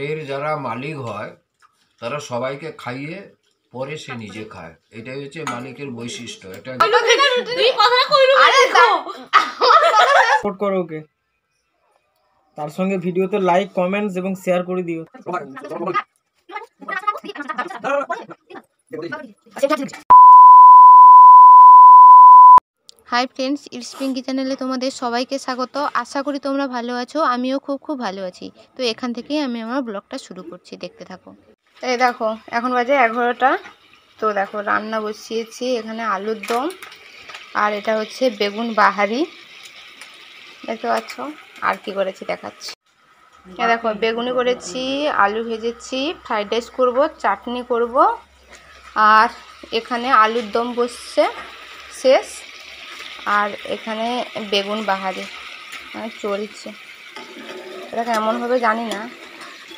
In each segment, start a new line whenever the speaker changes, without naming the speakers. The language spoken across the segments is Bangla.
এর যারা মালিক হয় তারা সবাইকে খাইয়ে পরে সে নিজে খায়, এটাই হচ্ছে মালিকের বৈশিষ্ট্য। এটা
সাপোর্ট করো ওকে, তার সঙ্গে ভিডিওতে লাইক, কমেন্টস এবং শেয়ার করে দিও।
হাই ফ্রেন্ডস, ইটস পিঙ্কি চ্যানেলে তোমাদের সবাইকে স্বাগত। আশা করি তোমরা ভালো আছো, আমিও খুব ভালো আছি। তো এখান থেকেই আমি আমার ব্লগটা শুরু করছি, দেখতে থাকো। এই দেখো এখন বাজে 11টা। তো দেখো রান্না বসিয়েছি, এখানে আলুর দম আর এটা হচ্ছে বেগুন বাহারি, দেখতে পাচ্ছ। আর কি করেছি দেখাচ্ছি। দেখো বেগুনি করেছি, আলু ভেজেছি, ফ্রাইড রাইস করবো, চাটনি করব, আর এখানে আলুর দম বসছে শেষ, আর এখানে বেগুন বাহারি চলছে। এটা কেমন হবে জানি না,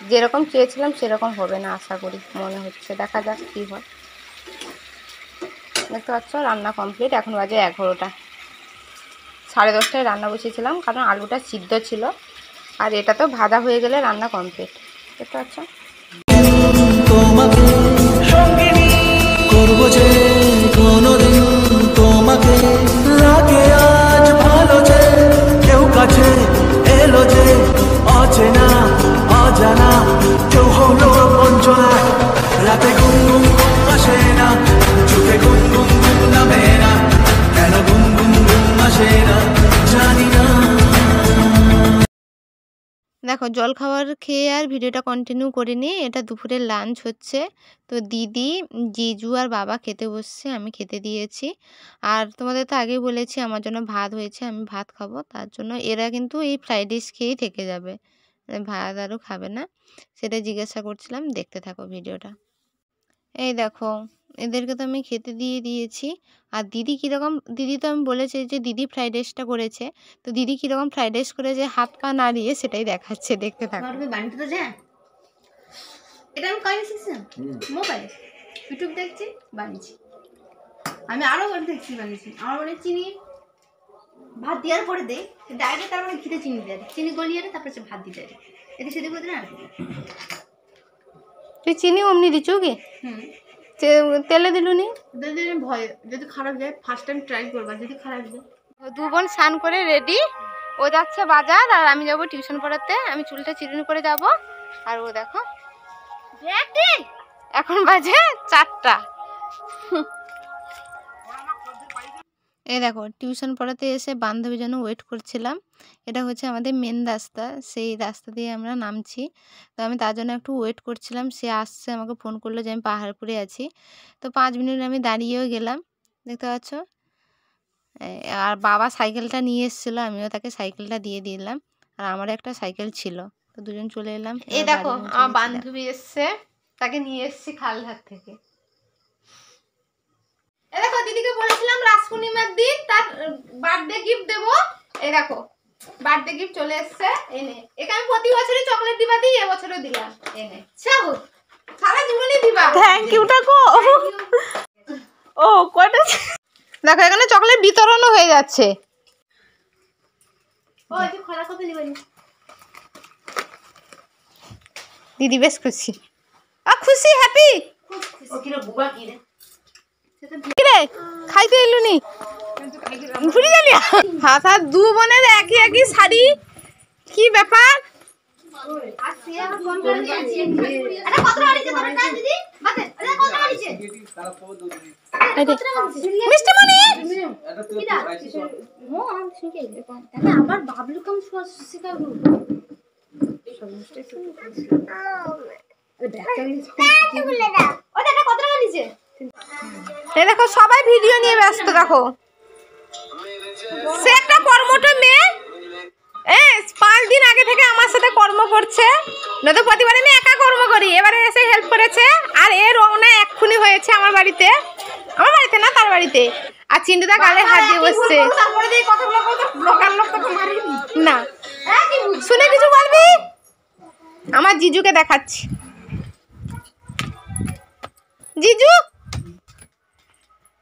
যেরকম চেয়েছিলাম সেরকম হবে না আশা করি, মনে হচ্ছে। দেখা যাক কী হয়। দেখতে পাচ্ছ রান্না কমপ্লিট। এখন বাজে 11টা, 10:30টায় রান্না বসিয়েছিলাম, কারণ আলুটা সিদ্ধ ছিল, আর এটা তো ভাজা হয়ে গেলে রান্না কমপ্লিট। দেখতে পাচ্ছ। দেখো জল খাবার খেয়ে আর ভিডিওটা কন্টিনিউ করিনি। এটা দুপুরের লাঞ্চ হচ্ছে। তো দিদি, জিজু আর বাবা খেতে বসছে, আমি খেতে দিয়েছি। আর তোমাদের তো আগেই বলেছি আমার জন্য ভাত হয়েছে, আমি ভাত খাবো। তার জন্য এরা কিন্তু এই ফ্রাইড রাইস খেয়েই থেকে যাবে, ভাত আরও খাবে না, সেটা জিজ্ঞাসা করছিলাম। দেখতে থাকো ভিডিওটা। এই দেখো এদেরকে তো আমি খেতে দিয়ে দিয়েছি। আর দিদি কীরকম, দিদি তো আমি বলেছি যে দিদি ফ্রাইড রাইসটা করেছে, তো দিদি কীরকম ফ্রাইড রাইস করেছে হাত পা নাড়িয়ে, সেটাই দেখাচ্ছে। দেখতে থাকো।
এটা আমি কাজ শিখছিলাম মোবাইলে, ইউটিউব দেখছি বানিয়েছি। আমি আরও দেখছি বানিয়েছি। আমার মনে চিনি ভাত দেওয়ার পরে দেয় ডাইরেক্ট, তারপরে ঘিতে চিনি দেয়, চিনি গলিয়ে তারপরে ভাত দিতে দেয়, এতে সেদিকে করে না।
তুই চিনি অমনি দিচ্ছ কি? তেলে দিলুনি?
ভয় যদি খারাপ যায়, ফার্স্ট টাইম ট্রাই করবা, যদি খারাপ যায়।
দু বোন স্নান করে রেডি, ও যাচ্ছে বাজার আর আমি যাব টিউশন পড়াতে। আমি চুলটা চিরুনি করে যাব, আর ও দেখো এখন বাজে 4টা। এই দেখো টিউশন পড়াতে এসে বান্ধবীর জন্য ওয়েট করছিলাম। এটা হচ্ছে আমাদের মেন রাস্তা, সেই রাস্তা দিয়ে আমরা নামছি। তো আমি তার জন্য একটু ওয়েট করছিলাম। সে আসছে, আমাকে ফোন করলো যে আমি পাহাড়পুরে আছি। তো 5 মিনিট আমি দাঁড়িয়েও গেলাম, দেখতে পাচ্ছ। আর বাবা সাইকেলটা নিয়ে এসেছিলো, আমিও তাকে সাইকেলটা দিয়ে দিলাম। আর আমারও একটা সাইকেল ছিল, তো দুজন চলে এলাম। এই দেখো আমার বান্ধবী এসছে, তাকে নিয়ে এসেছি খালঘাট থেকে। এই দেখো দিদিকে বলেছিলাম রাস পূর্ণিমার দিন তার বার্থডে গিফট দেবো। এই দেখো বার্থডে গিফট চলে এসছে। এনে একে আমি প্রতি বছরই চকলেট দিবা দিই, এবছরও দিলাম। এনে চাও সারা জীবনই দিবা। Thank you taco. ও কয়টা দেখো এখানে চকলেট বিতরণও হয়ে যাচ্ছে।
ও এই যে খরা কত নিবানি।
দিদি বেশ খুশি, খুশি হ্যাপি।
ও কি রে বুবা কি রে,
খাইতে এলুনি ঘুরে গেলি। হাত হাত দু বোনের একই একই শাড়ি, কি ব্যাপার?
আবার বাবলু কাম শিখাবো।
এই দেখো সবাই ভিডিও নিয়ে ব্যস্ত। দেখো সে একটা কর্মঠ মেয়ে, 5 দিন আগে থেকে আমার সাথে কর্ম করছে, নয়তো প্রতিবার আমি একা কর্ম করি, এবারে এসে হেল্প করেছে। আর এর রওনা এক্ষুনি হয়েছে আমার বাড়িতে, আমার বাড়িতে না তার বাড়িতে। আর চিন্টুদা গালে হাত দিয়ে বসছে। না শুনে কিছু বলবি? আমার জিজুকে দেখাচ্ছি। জিজু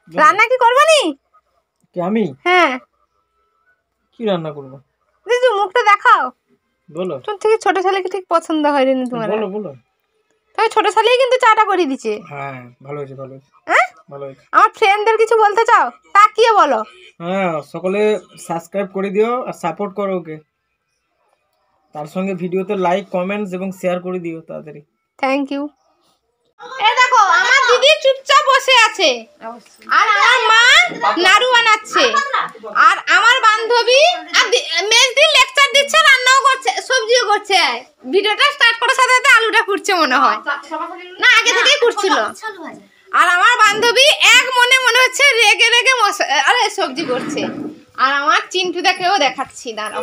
রান্না কি করবো নি?
কি আমি
হ্যাঁ
কি রান্না করবো?
দিদি মুখটা দেখাও।
বলো
তোর থেকে ছোট ছেলেকে ঠিক পছন্দ হয়নি তোমার।
বলো বলো।
তবে ছোট ছেলেই কিন্তু চাটা করে দিচ্ছে।
হ্যাঁ ভালো হয়েছে ভালো হয়েছে
হ্যাঁ
ভালো হয়েছে।
আমার ফ্রেন্ডদের কিছু বলতে চাও? তাকিয়ে বলো।
হ্যাঁ সকলে সাবস্ক্রাইব করে দিও আর সাপোর্ট করো ওকে। তার সঙ্গে ভিডিওতে লাইক কমেন্টস এবং শেয়ার করে দিও তাড়াতাড়ি।
Thank you. এই দেখো আমার দিদি চুপচাপ বসে আছে আর আমার মা নাড়ু বানাচ্ছে আর আমার বান্ধবী মেজদি লেকচার দিচ্ছে, রান্নাও করছে, সবজিও করছে। ভিডিওটা স্টার্ট করার সাথে সাথে আলুটা কুটছে মনে হয়, না আগে থেকেই কুটছিল। আর আমার বান্ধবী এক মনে মনে হচ্ছে রেগে রেগে আরে সবজি করছে। আর আমার চিন্টুদাকেও দেখাচ্ছি, দাঁড়াও।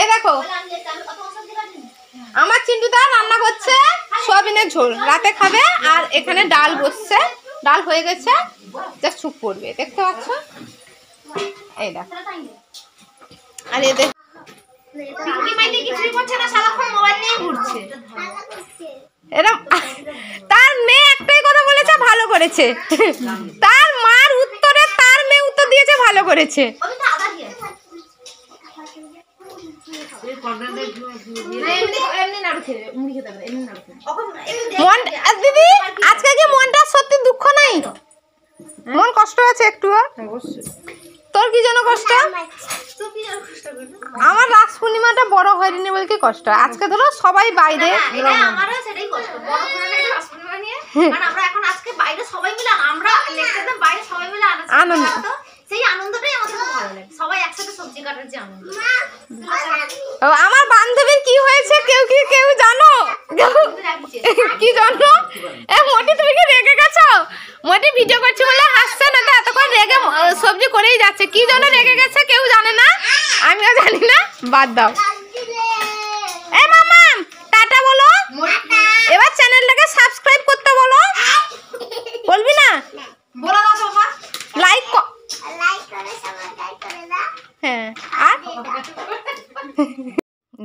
এই দেখো আমার চিন্টুদা রান্না করছে সয়াবিনের ঝোল, রাতে খাবে। আর এখানে ডাল বসছে, ডাল হয়ে গেছে, জাস্ট স্যুপ করবে, দেখতে পাচ্ছ। এই দেখো আর এদের এরকম তার মেয়ে একটাই কথা বলেছে ভালো করেছে, তার মার উত্তরে তার মেয়ে উত্তর দিয়েছে ভালো করেছে। দিদি আজকে কি মনটা সত্যি দুঃখ নাই? মন কষ্ট আছে একটু? তোর কি যেন কষ্ট? আমার রাস পূর্ণিমাটা বড় হয়নি বলে কি কষ্ট। আজকে ধরো সবাই বাইরে, আনন্দ
সেই আনন্দটাই আমার খুব ভালো লাগে, সবাই একসাথে সবজি কাটার যে আনন্দ।
আমার বান্ধবীর কি হয়েছে কেউ জানো? কি জানো? মোটি তুমি কি রেগে গেছো? মোটি ভিডিও করছি বলে হাসছে, না তো এতক্ষণ রেগে সবজি করেই যাচ্ছে। কি জন্য রেগে গেছে কেউ জানে না, আমিও জানি না, বাদ দাও। এই মামা টাটা বলো, এবার চ্যানেলটাকে সাবস্ক্রাইব করতে বলো। বলবি না?
বলো না বাবা,
লাইক হ্যাঁ। আর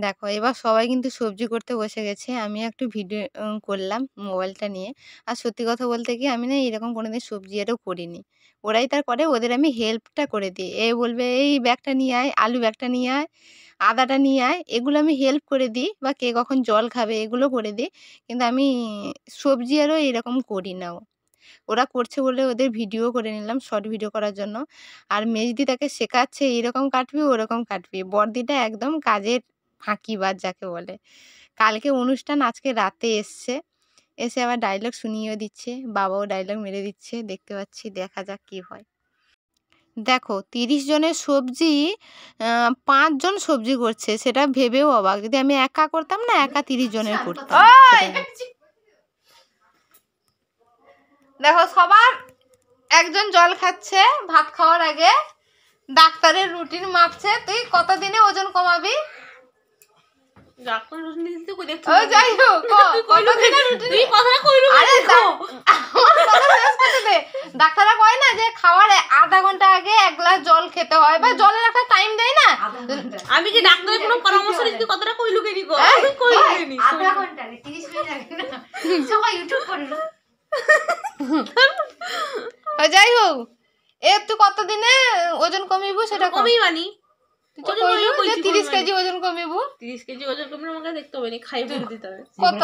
দেখো এবার সবাই কিন্তু সবজি করতে বসে গেছে, আমি একটু ভিডিও করলাম মোবাইলটা নিয়ে। আর সত্যি কথা বলতে কি আমি না এরকম কোনোদিন সবজি আরও করিনি, ওরাই তার করে, ওদের আমি হেল্পটা করে দিই। এ বলবে এই ব্যাগটা নিয়ে আয়, আলু ব্যাগটা নিয়ে আয়, আদাটা নিয়ে আয়, এগুলো আমি হেল্প করে দিই। বা কে কখন জল খাবে এগুলো করে দিই, কিন্তু আমি সবজি আরও এরকম করি না। ওরা করছে বলে ওদের ভিডিও করে নিলাম শর্ট ভিডিও করার জন্য। আর মেজদি তাকে শেখাচ্ছে এরকম কাটবি ওরকম কাটবি। বড়দিটা একদম কাজের ফাঁকিবাজ যাকে বলে। কালকে অনুষ্ঠান, আজকে রাতে এসে আবার ডায়লগ শুনিয়েও দিচ্ছে, বাবাও ডায়লগ মেরে দিচ্ছে, দেখতে পাচ্ছি। দেখা যাক কি হয়। দেখো 30 জনের সবজি 5 জন সবজি করছে, সেটা ভেবেও অবাক। যদি আমি একা করতাম না, একা 30 জনের করতাম। দেখো সবার একজন জল খাচ্ছে ভাত খাওয়ার আগে, ডাক্তারের রুটিন মাপছে। তুই কতদিনে ওজন কমাবি? যাই হোক ডাক্তাররা কয় না যে খাওয়ার আধা ঘন্টা আগে 1 গ্লাস জল খেতে হয়, বা জলের একটা টাইম দেয় না।
আমি কি ডাক্তারের কোনো পরামর্শ নিতে কতটা কইলু কেনি গো?
আধা ঘন্টা 30 মিনিট আগে না, সবাই ইউটিউব করলো।
যাই হোক তুই কতদিনে ওজন কমিবু সেটা
কমই বানি।
30 কেজি ওজন কমিবু।
30 কেজি ওজন কমলে আমাকে দেখতে হবে না, খাই বলে দিতে হবে।
কত?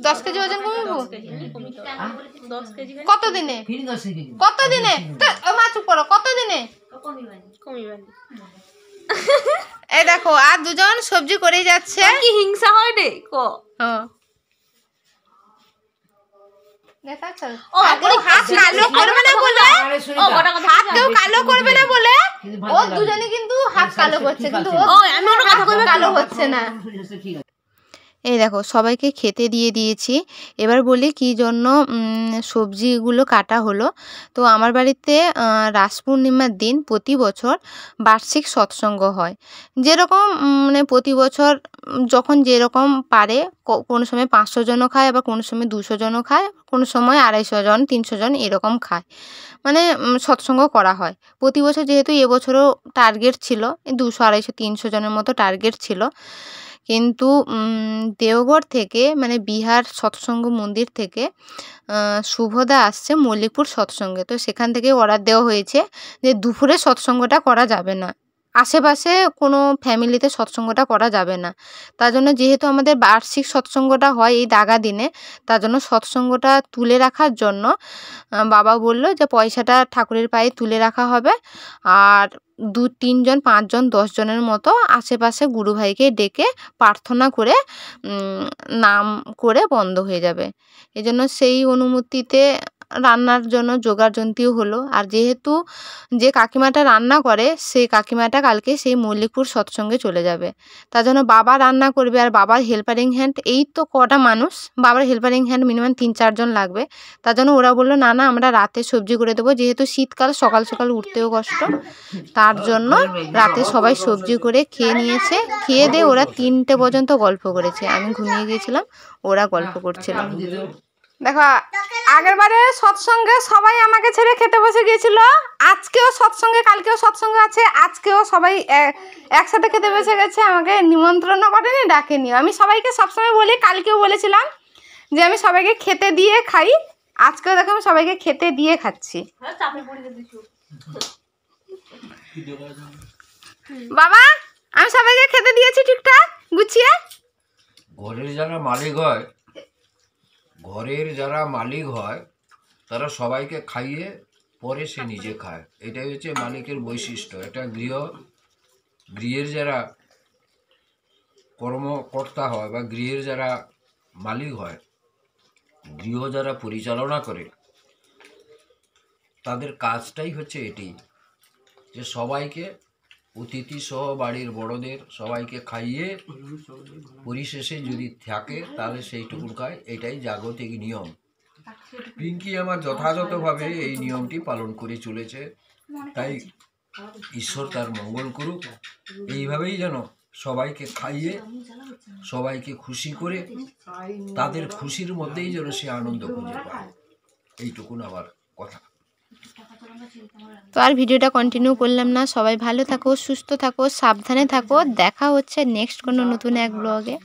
10 কেজি ওজন কমিবু।
10 কেজি
কত দিনে? কত দিনে? মা চুপ করো, কত দিনে
কমই বানি।
এই দেখো আর দুজন সবজি করেই যাচ্ছে।
কি হিংসা হয় রে কো?
হ্যাঁ দেখাচ্ছ হাত কালো করবে না বলে, হাত কেউ কালো করবে না বলে ও দুজনে কিন্তু হাত কালো করছে, কিন্তু ও
আমি ওর কথা কইবে
কালো হচ্ছে না। এই দেখো সবাইকে খেতে দিয়ে দিয়েছি। এবার বলি কি জন্য সবজিগুলো কাটা হলো। তো আমার বাড়িতে রাস পূর্ণিমার দিন প্রতি বছর বার্ষিক সৎসঙ্গ হয়। যেরকম মানে প্রতি বছর যখন যেরকম পারে, কোনো সময় 500 জনও খায়, আবার কোনো সময় 200 জনও খায়, কোনো সময় 250 জন 300 জন এরকম খায়। মানে সৎসঙ্গ করা হয় প্রতি বছর। যেহেতু এবছরও টার্গেট ছিল 200 250 300 জনের মতো টার্গেট ছিল, কিন্তু দেওঘর থেকে মানে বিহার সৎসঙ্গ মন্দির থেকে শুভদা আসছে মল্লিকপুর সৎসঙ্গে। তো সেখান থেকে অর্ডার দেওয়া হয়েছে যে দুপুরে সৎসঙ্গটা করা যাবে না, আশেপাশে কোনো ফ্যামিলিতে সৎসঙ্গটা করা যাবে না। তার জন্য যেহেতু আমাদের বার্ষিক সৎসঙ্গটা হয় এই দাগা দিনে, তার জন্য সৎসঙ্গটা তুলে রাখার জন্য বাবা বলল যে পয়সাটা ঠাকুরের পায়ে তুলে রাখা হবে, আর 2, 3 জন 5 জন 10 জনের মতো আশেপাশে গুরু ভাইকে ডেকে প্রার্থনা করে নাম করে বন্ধ হয়ে যাবে। এজন্য সেই অনুমতিতে রান্নার জন্য জোগাড়যন্ত্রীও হলো। আর যেহেতু যে কাকিমাটা রান্না করে সেই কাকিমাটা কালকে সেই মল্লিকপুর সৎসঙ্গে চলে যাবে, তার জন্য বাবা রান্না করবে। আর বাবার হেল্পারিং হ্যান্ড এই তো কটা মানুষ, বাবার হেল্পারিং হ্যান্ড মিনিমাম 3-4 জন লাগবে। তার জন্য ওরা বললো না না আমরা রাতে সবজি করে দেবো, যেহেতু শীতকাল সকাল সকাল উঠতেও কষ্ট, তার জন্য রাতে সবাই সবজি করে খেয়ে নিয়েছে। খেয়ে দিয়ে ওরা 3টে পর্যন্ত গল্প করেছে, আমি ঘুমিয়ে গিয়েছিলাম, ওরা গল্প করছিল। দেখো আগের বারে সৎসঙ্গে সবাই আমাকে ছেড়ে খেতে বসে গিয়েছিল, আজকেও সৎসঙ্গে, কালকেও সৎসঙ্গে আছে, আজকেও সবাই একসাথে খেতে বসে গেছে। আমাকে নিমন্ত্রণ করেনি, ডাকেনি। আমি সবাইকে সবসময় বলি, কালকেও বলেছিলাম যে আমি সবাইকে খেতে দিয়ে খাই, আজকেও দেখো আমি সবাইকে খেতে দিয়ে খাচ্ছি। বাবা আমি সবাইকে খেতে দিয়েছি ঠিকঠাক গুছিয়ে।
ঘরের যারা মালিক হয় তারা সবাইকে খাইয়ে পরে সে নিজে খায়, এটাই হচ্ছে মালিকের বৈশিষ্ট্য। এটা গৃহের যারা কর্মকর্তা হয় বা গৃহের যারা মালিক হয়, গৃহ যারা পরিচালনা করে, তাদের কাজটাই হচ্ছে এটি, যে সবাইকে অতিথি সহ বাড়ির বড়দের সবাইকে খাইয়ে পরিশেষে যদি থাকে তাহলে সেইটুকু খায়। এটাই জাগতিক নিয়ম। পিঙ্কি আমার যথাযথভাবে এই নিয়মটি পালন করে চলেছে, তাই ঈশ্বর তার মঙ্গল করুক। এইভাবেই যেন সবাইকে খাইয়ে সবাইকে খুশি করে তাদের খুশির মধ্যেই যেন সে আনন্দ খুঁজে পায়, এইটুকুন আমার কথা।
তো আর ভিডিওটা কন্টিনিউ করলাম না। সবাই ভালো থাকো, সুস্থ থাকো, সাবধানে থাকো। দেখা হচ্ছে নেক্সট কোনো নতুন এক ব্লগে।